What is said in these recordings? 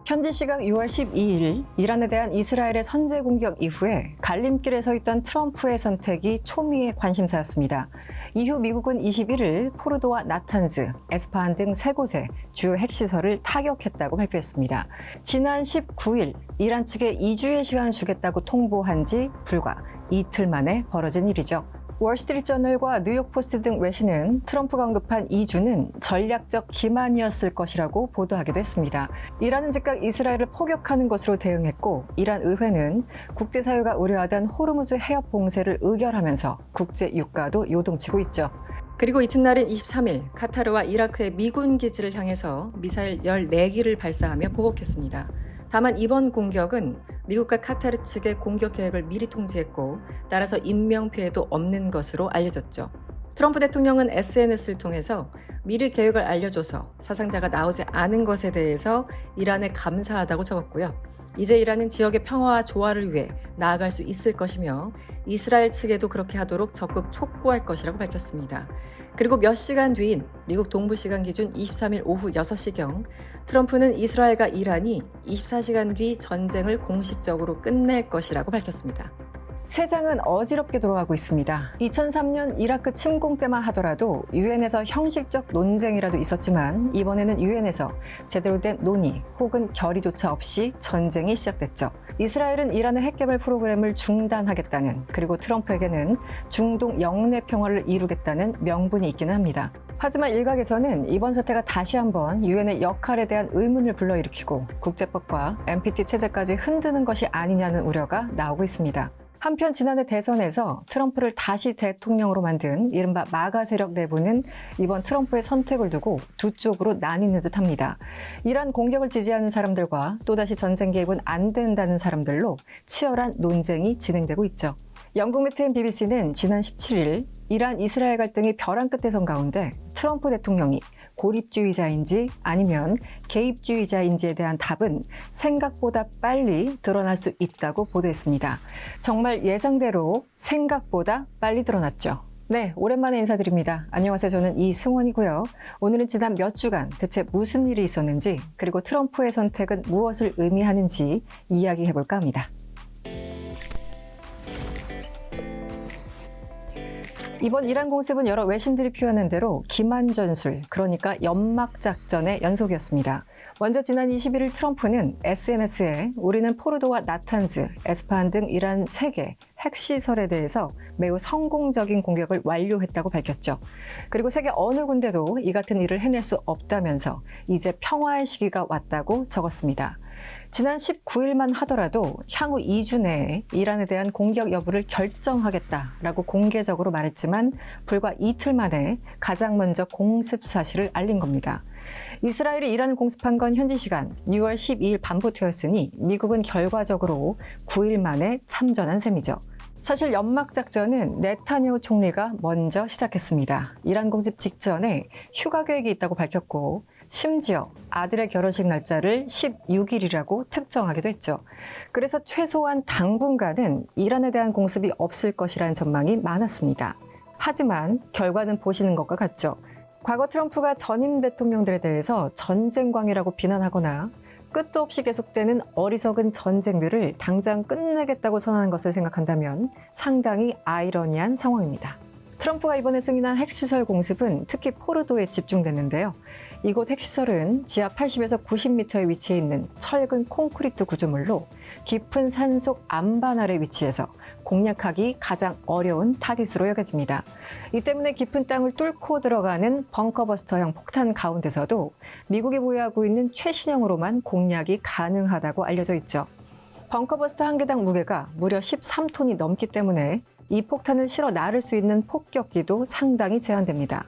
현지 시각 6월 12일 이란에 대한 이스라엘의 선제 공격 이후에 갈림길에 서 있던 트럼프의 선택이 초미의 관심사였습니다. 이후 미국은 21일 포르도와 나탄즈, 에스파한 등 3곳의 주요 핵시설을 타격했다고 발표했습니다. 지난 19일 이란 측에 2주의 시간을 주겠다고 통보한 지 불과 이틀 만에 벌어진 일이죠. 월스트리트저널과 뉴욕포스트 등 외신은 트럼프가 언급한 2주는 전략적 기만이었을 것이라고 보도하기도 했습니다. 이란은 즉각 이스라엘을 포격하는 것으로 대응했고, 이란 의회는 국제사회가 우려하던 호르무즈 해협 봉쇄를 의결하면서 국제 유가도 요동치고 있죠. 그리고 이튿날인 23일 카타르와 이라크의 미군 기지를 향해서 미사일 14기를 발사하며 보복했습니다. 다만 이번 공격은 미국과 카타르 측의 공격 계획을 미리 통지했고, 따라서 인명피해도 없는 것으로 알려졌죠. 트럼프 대통령은 SNS를 통해서 미리 계획을 알려줘서 사상자가 나오지 않은 것에 대해서 이란에 감사하다고 적었고요. 이제 이란은 지역의 평화와 조화를 위해 나아갈 수 있을 것이며 이스라엘 측에도 그렇게 하도록 적극 촉구할 것이라고 밝혔습니다. 그리고 몇 시간 뒤인 미국 동부 시간 기준 23일 오후 6시경 트럼프는 이스라엘과 이란이 24시간 뒤 전쟁을 공식적으로 끝낼 것이라고 밝혔습니다. 세상은 어지럽게 돌아가고 있습니다. 2003년 이라크 침공 때만 하더라도 유엔에서 형식적 논쟁이라도 있었지만 이번에는 유엔에서 제대로 된 논의 혹은 결의조차 없이 전쟁이 시작됐죠. 이스라엘은 이란의 핵개발 프로그램을 중단하겠다는, 그리고 트럼프에게는 중동 영내 평화를 이루겠다는 명분이 있기는 합니다. 하지만 일각에서는 이번 사태가 다시 한번 유엔의 역할에 대한 의문을 불러일으키고 국제법과 NPT 체제까지 흔드는 것이 아니냐는 우려가 나오고 있습니다. 한편 지난해 대선에서 트럼프를 다시 대통령으로 만든 이른바 마가 세력 내부는 이번 트럼프의 선택을 두고 두 쪽으로 나뉘는 듯합니다. 이란 공격을 지지하는 사람들과 또다시 전쟁 개입은 안 된다는 사람들로 치열한 논쟁이 진행되고 있죠. 영국 매체인 BBC는 지난 17일 이란 이스라엘 갈등이 벼랑 끝에 선 가운데 트럼프 대통령이 고립주의자인지 아니면 개입주의자인지에 대한 답은 생각보다 빨리 드러날 수 있다고 보도했습니다. 정말 예상대로 생각보다 빨리 드러났죠. 네, 오랜만에 인사드립니다. 안녕하세요. 저는 이승원이고요. 오늘은 지난 몇 주간 대체 무슨 일이 있었는지, 그리고 트럼프의 선택은 무엇을 의미하는지 이야기해볼까 합니다. 이번 이란 공습은 여러 외신들이 표현한 대로 기만 전술, 그러니까 연막 작전의 연속이었습니다. 먼저 지난 21일 트럼프는 SNS에 우리는 포르도와 나탄즈, 에스파한 등 이란 3개 핵시설에 대해서 매우 성공적인 공격을 완료했다고 밝혔죠. 그리고 세계 어느 군데도 이 같은 일을 해낼 수 없다면서 이제 평화의 시기가 왔다고 적었습니다. 지난 19일만 하더라도 향후 2주 내에 이란에 대한 공격 여부를 결정하겠다라고 공개적으로 말했지만 불과 이틀 만에 가장 먼저 공습 사실을 알린 겁니다. 이스라엘이 이란을 공습한 건 현지 시간 6월 12일 밤부터였으니 미국은 결과적으로 9일 만에 참전한 셈이죠. 사실 연막작전은 네타냐후 총리가 먼저 시작했습니다. 이란 공습 직전에 휴가 계획이 있다고 밝혔고, 심지어 아들의 결혼식 날짜를 16일이라고 특정하기도 했죠. 그래서 최소한 당분간은 이란에 대한 공습이 없을 것이라는 전망이 많았습니다. 하지만 결과는 보시는 것과 같죠. 과거 트럼프가 전임 대통령들에 대해서 전쟁광이라고 비난하거나 끝도 없이 계속되는 어리석은 전쟁들을 당장 끝내겠다고 선언한 것을 생각한다면 상당히 아이러니한 상황입니다. 트럼프가 이번에 승인한 핵시설 공습은 특히 포르도에 집중됐는데요. 이곳 핵시설은 지하 80에서 90m에 위치해 있는 철근 콘크리트 구조물로 깊은 산속 안반 아래 위치해서 공략하기 가장 어려운 타깃으로 여겨집니다. 이 때문에 깊은 땅을 뚫고 들어가는 벙커버스터형 폭탄 가운데서도 미국이 보유하고 있는 최신형으로만 공략이 가능하다고 알려져 있죠. 벙커버스터 한 개당 무게가 무려 13톤이 넘기 때문에 이 폭탄을 실어 나를 수 있는 폭격기도 상당히 제한됩니다.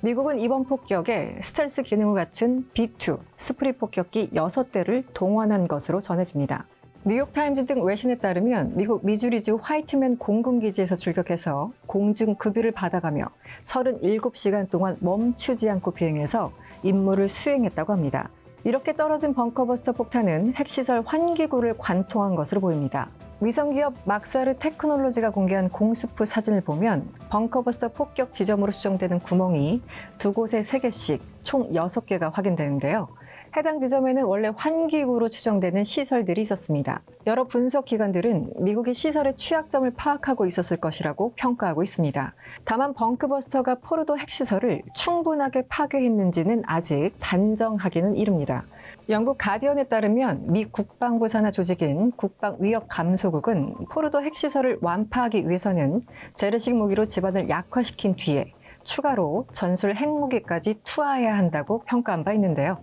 미국은 이번 폭격에 스텔스 기능을 갖춘 B-2 스프릿 폭격기 6대를 동원한 것으로 전해집니다. 뉴욕타임즈 등 외신에 따르면 미국 미주리주 화이트맨 공군기지에서 출격해서 공중급유를 받아가며 37시간 동안 멈추지 않고 비행해서 임무를 수행했다고 합니다. 이렇게 떨어진 벙커버스터 폭탄은 핵시설 환기구를 관통한 것으로 보입니다. 위성기업 막사르 테크놀로지가 공개한 공수프 사진을 보면 벙커버스터 폭격 지점으로 추정되는 구멍이 두 곳에 3개씩 총 6개가 확인되는데요. 해당 지점에는 원래 환기구로 추정되는 시설들이 있었습니다. 여러 분석 기관들은 미국이 시설의 취약점을 파악하고 있었을 것이라고 평가하고 있습니다. 다만 벙크버스터가 포르도 핵시설을 충분하게 파괴했는지는 아직 단정하기는 이릅니다. 영국 가디언에 따르면 미 국방부 산하 조직인 국방위협감소국은 포르도 핵시설을 완파하기 위해서는 재래식 무기로 집안을 약화시킨 뒤에 추가로 전술 핵무기까지 투하해야 한다고 평가한 바 있는데요.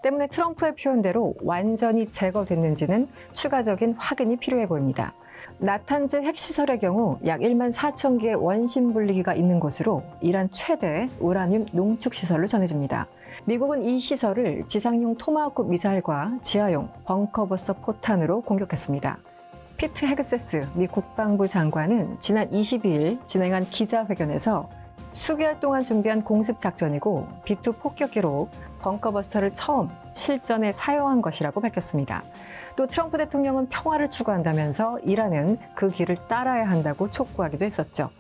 때문에 트럼프의 표현대로 완전히 제거됐는지는 추가적인 확인이 필요해 보입니다. 나탄즈 핵시설의 경우 약 1만 4천 개의 원심 분리기가 있는 곳으로 이란 최대 우라늄 농축시설로 전해집니다. 미국은 이 시설을 지상용 토마호크 미사일과 지하용 벙커버스터 포탄으로 공격했습니다. 피트 헤그세스 미 국방부 장관은 지난 22일 진행한 기자회견에서 수개월 동안 준비한 공습 작전이고 B-2 폭격기로 벙커버스터를 처음 실전에 사용한 것이라고 밝혔습니다. 또 트럼프 대통령은 평화를 추구한다면서 이란은 그 길을 따라야 한다고 촉구하기도 했었죠.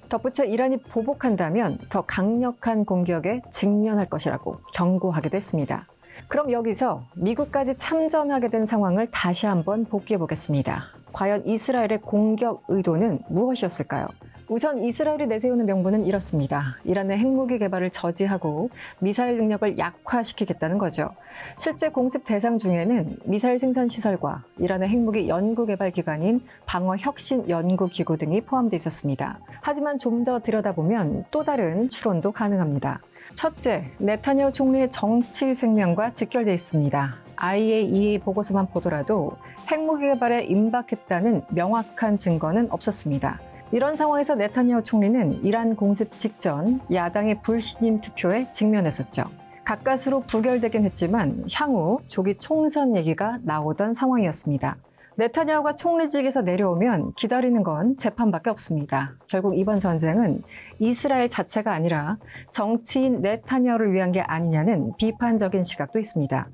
덧붙여 이란이 보복한다면 더 강력한 공격에 직면할 것이라고 경고하기도 했습니다. 그럼 여기서 미국까지 참전하게 된 상황을 다시 한번 복귀해 보겠습니다. 과연 이스라엘의 공격 의도는 무엇이었을까요? 우선 이스라엘이 내세우는 명분은 이렇습니다. 이란의 핵무기 개발을 저지하고 미사일 능력을 약화시키겠다는 거죠. 실제 공습 대상 중에는 미사일 생산 시설과 이란의 핵무기 연구 개발 기관인 방어혁신연구기구 등이 포함되어 있었습니다. 하지만 좀 더 들여다보면 또 다른 추론도 가능합니다. 첫째, 네타냐후 총리의 정치 생명과 직결되어 있습니다. IAEA 보고서만 보더라도 핵무기 개발에 임박했다는 명확한 증거는 없었습니다. 이런 상황에서 네타냐후 총리는 이란 공습 직전 야당의 불신임 투표에 직면했었죠. 가까스로 부결되긴 했지만 향후 조기 총선 얘기가 나오던 상황이었습니다. 네타냐후가 총리직에서 내려오면 기다리는 건 재판밖에 없습니다. 결국 이번 전쟁은 이스라엘 자체가 아니라 정치인 네타냐후를 위한 게 아니냐는 비판적인 시각도 있습니다.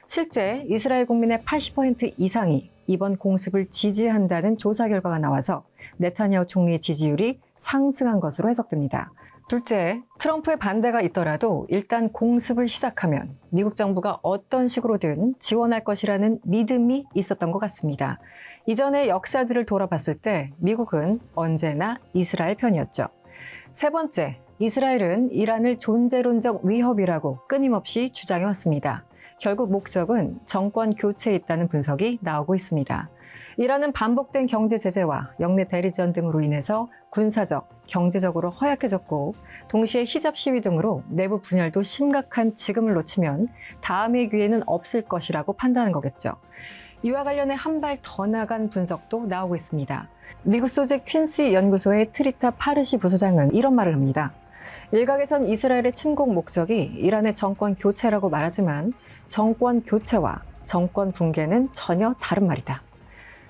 실제 이스라엘 국민의 80% 이상이 이번 공습을 지지한다는 조사 결과가 나와서 네타냐후 총리의 지지율이 상승한 것으로 해석됩니다. 둘째, 트럼프의 반대가 있더라도 일단 공습을 시작하면 미국 정부가 어떤 식으로든 지원할 것이라는 믿음이 있었던 것 같습니다. 이전의 역사들을 돌아봤을 때 미국은 언제나 이스라엘 편이었죠. 세 번째, 이스라엘은 이란을 존재론적 위협이라고 끊임없이 주장해왔습니다. 결국 목적은 정권 교체에 있다는 분석이 나오고 있습니다. 이란은 반복된 경제 제재와 영내 대리전 등으로 인해서 군사적, 경제적으로 허약해졌고 동시에 히잡 시위 등으로 내부 분열도 심각한 지금을 놓치면 다음의 기회는 없을 것이라고 판단한 거겠죠. 이와 관련해 한 발 더 나간 분석도 나오고 있습니다. 미국 소재 퀸시 연구소의 트리타 파르시 부소장은 이런 말을 합니다. 일각에선 이스라엘의 침공 목적이 이란의 정권 교체라고 말하지만 정권 교체와 정권 붕괴는 전혀 다른 말이다.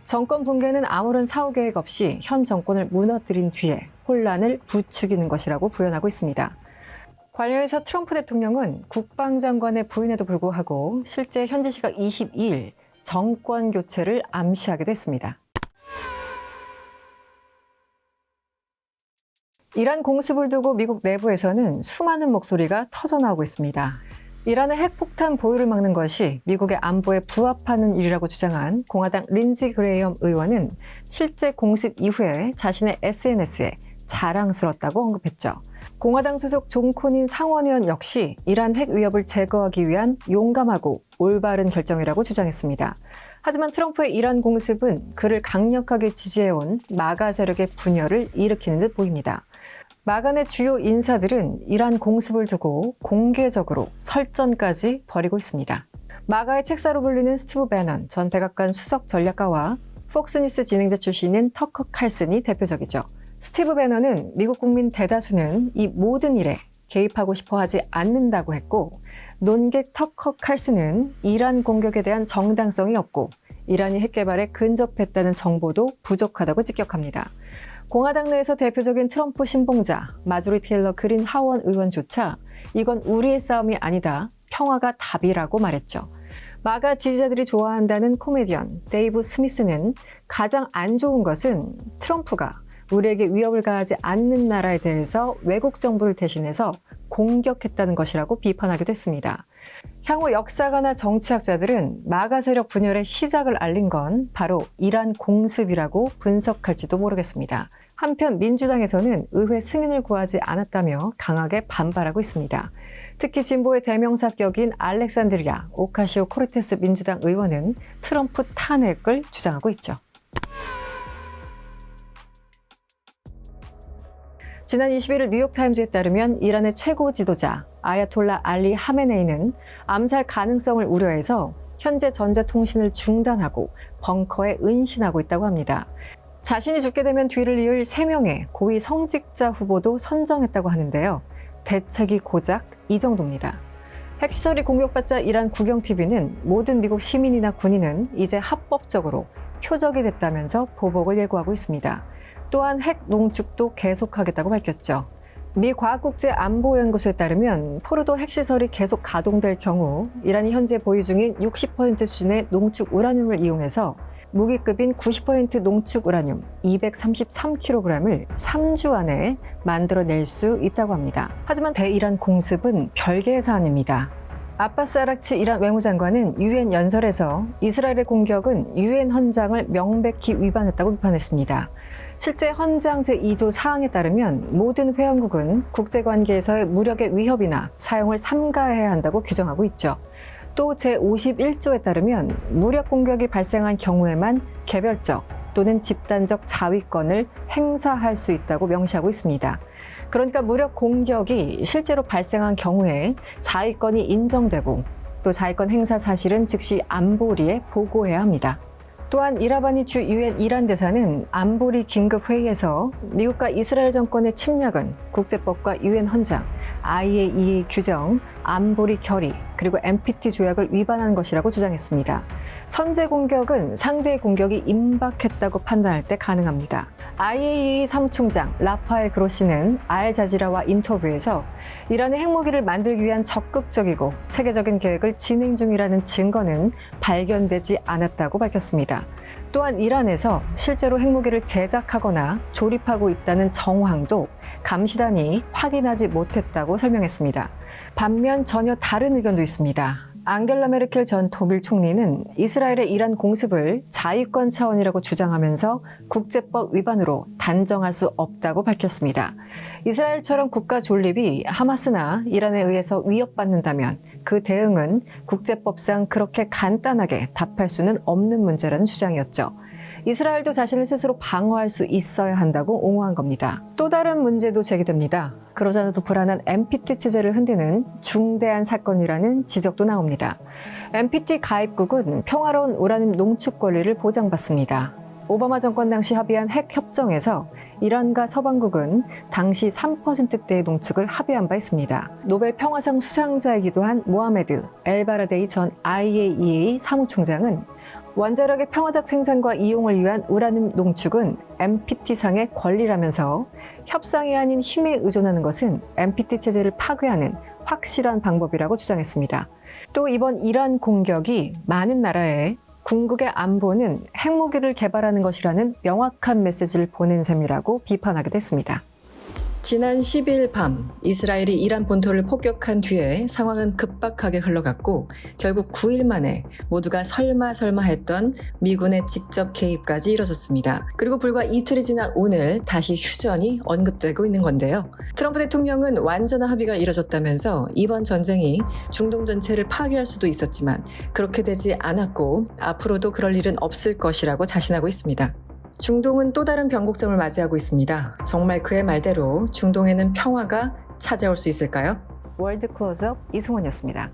정권 붕괴는 아무런 사후 계획 없이 현 정권을 무너뜨린 뒤에 혼란을 부추기는 것이라고 부연하고 있습니다. 관련해서 트럼프 대통령은 국방장관의 부인에도 불구하고 실제 현지 시각 22일 정권 교체를 암시하기도 했습니다. 이란 공습을 두고 미국 내부에서는 수많은 목소리가 터져나오고 있습니다. 이란의 핵폭탄 보유를 막는 것이 미국의 안보에 부합하는 일이라고 주장한 공화당 린지 그레이엄 의원은 실제 공습 이후에 자신의 SNS에 자랑스럽다고 언급했죠. 공화당 소속 존 코닌 상원의원 역시 이란 핵 위협을 제거하기 위한 용감하고 올바른 결정이라고 주장했습니다. 하지만 트럼프의 이란 공습은 그를 강력하게 지지해온 마가 세력의 분열을 일으키는 듯 보입니다. 마가 내 주요 인사들은 이란 공습을 두고 공개적으로 설전까지 벌이고 있습니다. 마가의 책사로 불리는 스티브 배넌 전 백악관 수석 전략가와 폭스뉴스 진행자 출신인 터커 칼슨이 대표적이죠. 스티브 배넌은 미국 국민 대다수는 이 모든 일에 개입하고 싶어 하지 않는다고 했고, 논객 터커 칼슨은 이란 공격에 대한 정당성이 없고 이란이 핵 개발에 근접했다는 정보도 부족하다고 직격합니다. 공화당 내에서 대표적인 트럼프 신봉자 마조리 테일러 그린 하원 의원조차 이건 우리의 싸움이 아니다, 평화가 답이라고 말했죠. 마가 지지자들이 좋아한다는 코미디언 데이브 스미스는 가장 안 좋은 것은 트럼프가 우리에게 위협을 가하지 않는 나라에 대해서 외국 정부를 대신해서 공격했다는 것이라고 비판하기도 했습니다. 향후 역사가나 정치학자들은 마가 세력 분열의 시작을 알린 건 바로 이란 공습이라고 분석할지도 모르겠습니다. 한편 민주당에서는 의회 승인을 구하지 않았다며 강하게 반발하고 있습니다. 특히 진보의 대명사격인 알렉산드리아 오카시오코르테스 민주당 의원은 트럼프 탄핵을 주장하고 있죠. 지난 21일 뉴욕타임즈에 따르면 이란의 최고 지도자 아야톨라 알리 하메네이는 암살 가능성을 우려해서 현재 전자통신을 중단하고 벙커에 은신하고 있다고 합니다. 자신이 죽게 되면 뒤를 이을 3명의 고위 성직자 후보도 선정했다고 하는데요. 대책이 고작 이 정도입니다. 핵시설이 공격받자 이란 국영TV는 모든 미국 시민이나 군인은 이제 합법적으로 표적이 됐다면서 보복을 예고하고 있습니다. 또한 핵 농축도 계속하겠다고 밝혔죠. 미 과학국제안보연구소에 따르면 포르도 핵시설이 계속 가동될 경우 이란이 현재 보유 중인 60% 수준의 농축 우라늄을 이용해서 무기급인 90% 농축 우라늄 233kg을 3주 안에 만들어낼 수 있다고 합니다. 하지만 대이란 공습은 별개의 사안입니다. 아바스 아락치 이란 외무장관은 유엔 연설에서 이스라엘의 공격은 유엔 헌장을 명백히 위반했다고 비판했습니다. 실제 헌장 제2조 사항에 따르면 모든 회원국은 국제관계에서의 무력의 위협이나 사용을 삼가해야 한다고 규정하고 있죠. 또 제51조에 따르면 무력 공격이 발생한 경우에만 개별적 또는 집단적 자위권을 행사할 수 있다고 명시하고 있습니다. 그러니까 무력 공격이 실제로 발생한 경우에 자위권이 인정되고 또 자위권 행사 사실은 즉시 안보리에 보고해야 합니다. 또한 이라바니 주 유엔 이란 대사는 안보리 긴급회의에서 미국과 이스라엘 정권의 침략은 국제법과 유엔 헌장, IAEA 규정, 안보리 결의, 그리고 NPT 조약을 위반한 것이라고 주장했습니다. 선제 공격은 상대의 공격이 임박했다고 판단할 때 가능합니다. IAEA 사무총장 라파엘 그로시는 알자지라와 인터뷰에서 이란의 핵무기를 만들기 위한 적극적이고 체계적인 계획을 진행 중이라는 증거는 발견되지 않았다고 밝혔습니다. 또한 이란에서 실제로 핵무기를 제작하거나 조립하고 있다는 정황도 감시단이 확인하지 못했다고 설명했습니다. 반면 전혀 다른 의견도 있습니다. 앙겔라 메르켈 전 독일 총리는 이스라엘의 이란 공습을 자위권 차원이라고 주장하면서 국제법 위반으로 단정할 수 없다고 밝혔습니다. 이스라엘처럼 국가 존립이 하마스나 이란에 의해서 위협받는다면 그 대응은 국제법상 그렇게 간단하게 답할 수는 없는 문제라는 주장이었죠. 이스라엘도 자신을 스스로 방어할 수 있어야 한다고 옹호한 겁니다. 또 다른 문제도 제기됩니다. 그러자도 불안한 NPT 체제를 흔드는 중대한 사건이라는 지적도 나옵니다. NPT 가입국은 평화로운 우라늄 농축 권리를 보장받습니다. 오바마 정권 당시 합의한 핵 협정에서 이란과 서방국은 당시 3%대의 농축을 합의한 바 있습니다. 노벨 평화상 수상자이기도 한 모하메드 엘바라데이 전 IAEA 사무총장은 원자력의 평화적 생산과 이용을 위한 우라늄 농축은 NPT상의 권리라면서 협상이 아닌 힘에 의존하는 것은 NPT 체제를 파괴하는 확실한 방법이라고 주장했습니다. 또 이번 이란 공격이 많은 나라에 궁극의 안보는 핵무기를 개발하는 것이라는 명확한 메시지를 보낸 셈이라고 비판하기도 했습니다. 지난 12일 밤 이스라엘이 이란 본토를 폭격한 뒤에 상황은 급박하게 흘러갔고 결국 9일 만에 모두가 설마 했던 미군의 직접 개입까지 이뤄졌습니다. 그리고 불과 이틀이 지난 오늘 다시 휴전이 언급되고 있는 건데요. 트럼프 대통령은 완전한 합의가 이뤄졌다면서 이번 전쟁이 중동 전체를 파괴할 수도 있었지만 그렇게 되지 않았고 앞으로도 그럴 일은 없을 것이라고 자신하고 있습니다. 중동은 또 다른 변곡점을 맞이하고 있습니다. 정말 그의 말대로 중동에는 평화가 찾아올 수 있을까요? 월드 클로즈업 이승원이었습니다.